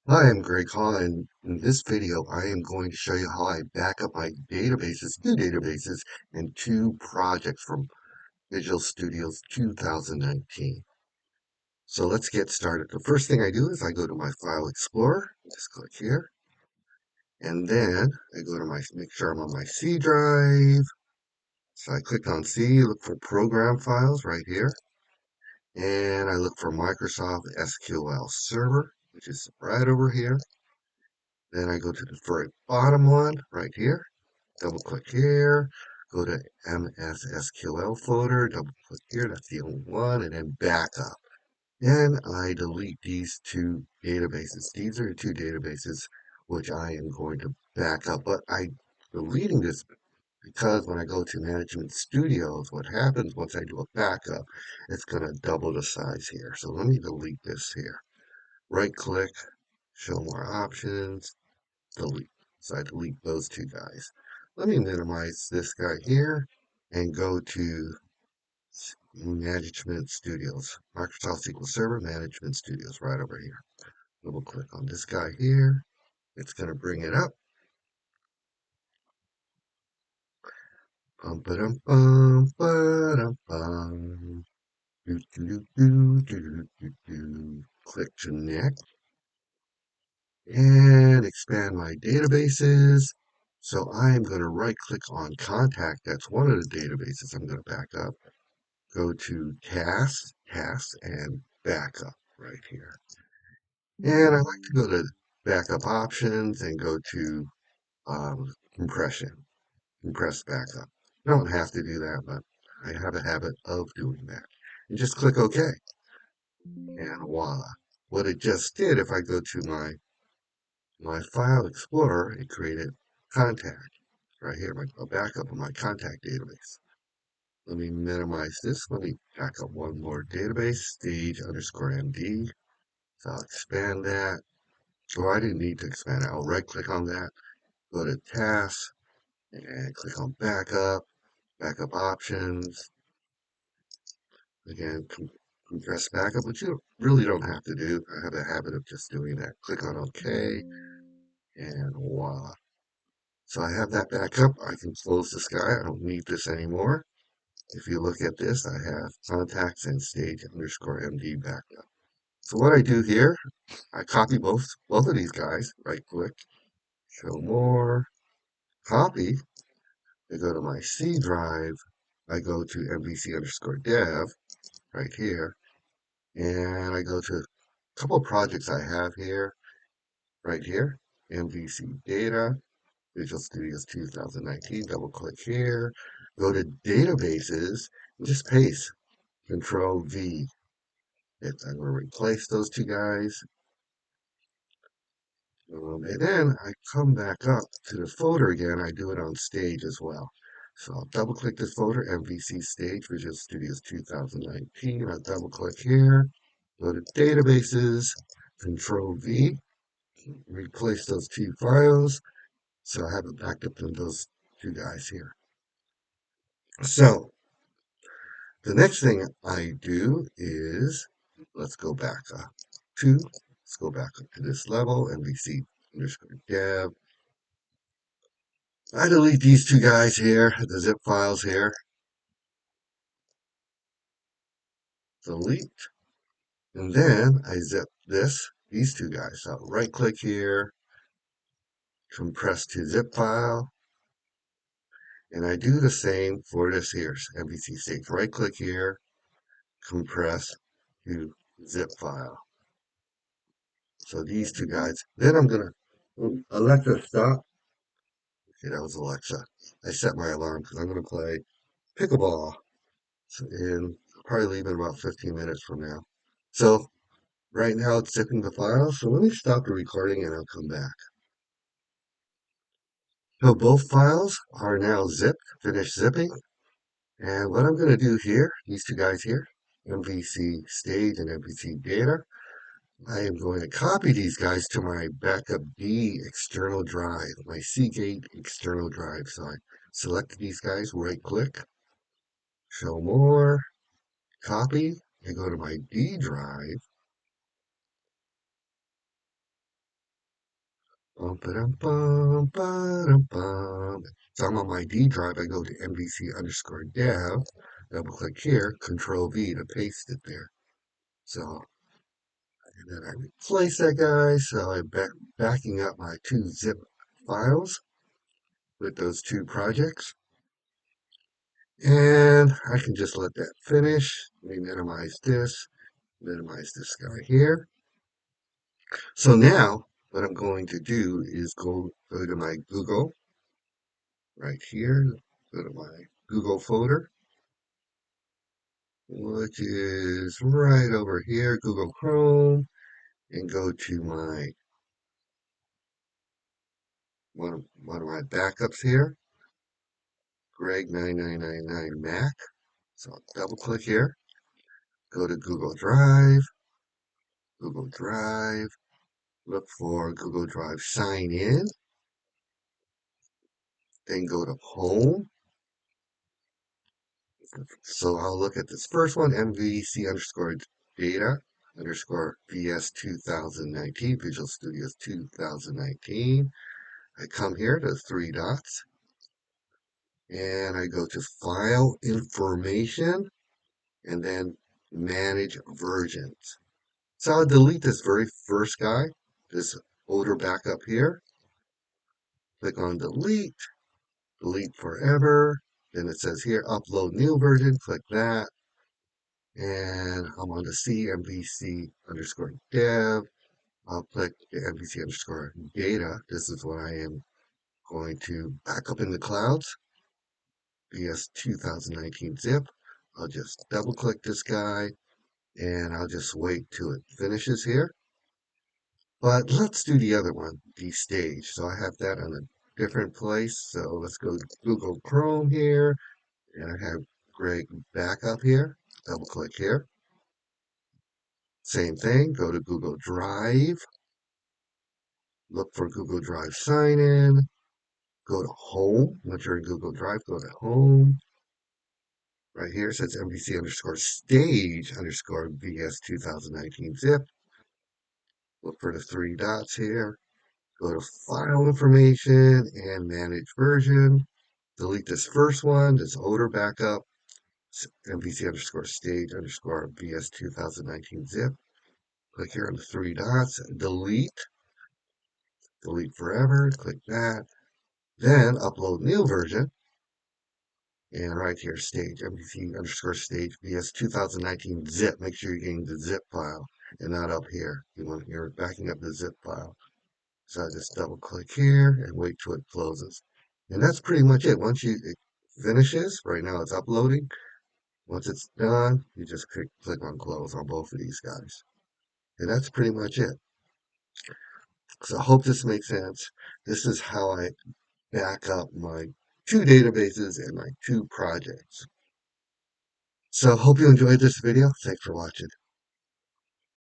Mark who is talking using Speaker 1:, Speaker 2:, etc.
Speaker 1: Hi, I'm Greg Hall, and in this video, I am going to show you how I back up my two databases, and two projects from Visual Studios 2019. So let's get started. The first thing I do is I go to my File Explorer, just click here, and then I go to make sure I'm on my C drive. So I click on C, look for Program Files right here, and I look for Microsoft SQL Server, which is right over here. Then I go to the very bottom one right here, double click here, go to MS SQL folder, double click here, that's the only one, and then backup. Then I delete these two databases. These are the two databases which I am going to back up, but I'm deleting this because when I go to Management Studios, what happens once I do a backup, it's going to double the size here. So let me delete this here. Right click, show more options, delete. So I delete those two guys. Let me minimize this guy here and go to Management Studios. Microsoft SQL Server Management Studios right over here. Double click on this guy here. It's going to bring it up. Bum ba dum bum ba dum bum. Do, do, do, do, do, do, do. Click to next and expand my databases. So I'm going to right click on contact. That's one of the databases I'm going to back up. Go to tasks, and backup right here. And I like to go to backup options and go to compression, compress backup. You don't have to do that, but I have a habit of doing that. And just click OK, and voila. What it just did, if I go to my File Explorer, it created contact right here, a backup of my contact database. Let me minimize this. Let me back up one more database, stage underscore MD. So I'll expand that. Oh, I didn't need to expand it. I'll right click on that, go to tasks, and click on backup, backup options. Again, compress backup, which you really don't have to do. I have a habit of just doing that. Click on OK, and voila. So I have that backup. I can close this guy. I don't need this anymore. If you look at this, I have contacts and stage underscore MD backup. So what I do here, I copy both of these guys, right click, show more, copy. I go to my C drive, I go to MVC underscore dev right here, and I go to a couple of projects I have here, right here, MVC data, Visual Studios 2019, double click here, go to databases, and just paste Control V. I'm going to replace those two guys. And then I come back up to the folder again. I do it on stage as well. So I'll double click this folder, MVC Stage, Visual Studios 2019. I'll double click here, go to databases, Control V, replace those two files. So I have it backed up in those two guys here. So the next thing I do is, let's go back up to, let's go back up to this level, MVC underscore dev. I delete these two guys here, the zip files here. Delete. And then I zip these two guys. So right click here, compress to zip file. And I do the same for this here, MVC stage. Right click here, compress to zip file. So these two guys. Then I'm going to, Alexa, stop. Okay, that was Alexa. I set my alarm because I'm going to play pickleball. So, and I'll probably leave in about 15 minutes from now. So right now it's zipping the file, so let me stop the recording and I'll come back. So both files are now zipped, finished zipping. And what I'm going to do here, these two guys here, MVC stage and MVC data, I am going to copy these guys to my backup D external drive, my Seagate external drive. So I select these guys, right click, show more, copy, and go to my D drive. Bum, ba-dum, bum. So I'm on my D drive. I go to MVC_dev, double click here, Control V to paste it there. So, and then I replace that guy. So I'm backing up my two zip files with those two projects. And I can just let that finish. Let me minimize this guy here. So now what I'm going to do is go to my Google right here, go to my Google folder, which is right over here, Google Chrome, and go to my one of my backups here, Greg9999 Mac. So I'll double click here, go to Google Drive, look for Google Drive sign in, then go to home. So I'll look at this first one, MVC_data_VS 2019, Visual Studios 2019. I come here to three dots and I go to File Information and then Manage Versions. So I'll delete this very first guy, this older backup here. Click on Delete, Delete Forever. Then it says here, Upload New Version. Click that. And I'm on the CMVC_dev. I'll click the MVC_data. This is what I am going to back up in the clouds. VS 2019 zip. I'll just double click this guy and I'll just wait till it finishes here. But let's do the other one, the stage. So I have that on a different place. So let's go to Google Chrome here and I have Greg back up here. Double click here. Same thing, go to Google Drive, look for Google Drive sign in, go to home. Once you're in Google Drive, go to home. Right here it says MVC_stage_VS 2019 zip. Look for the three dots here. Go to file information and manage version. Delete this first one, this older backup, MVC_stage_VS 2019 zip. Click here on the three dots, delete forever, click that. Then upload new version. And right here, stage, MVC_stage VS 2019 zip. Make sure you're getting the zip file and not up here. You're backing up the zip file. So I just double click here and wait till it closes. And that's pretty much it. Once it finishes, right now it's uploading. Once it's done, you just click on close on both of these guys. And that's pretty much it. So I hope this makes sense. This is how I back up my two databases and my two projects. So hope you enjoyed this video. Thanks for watching.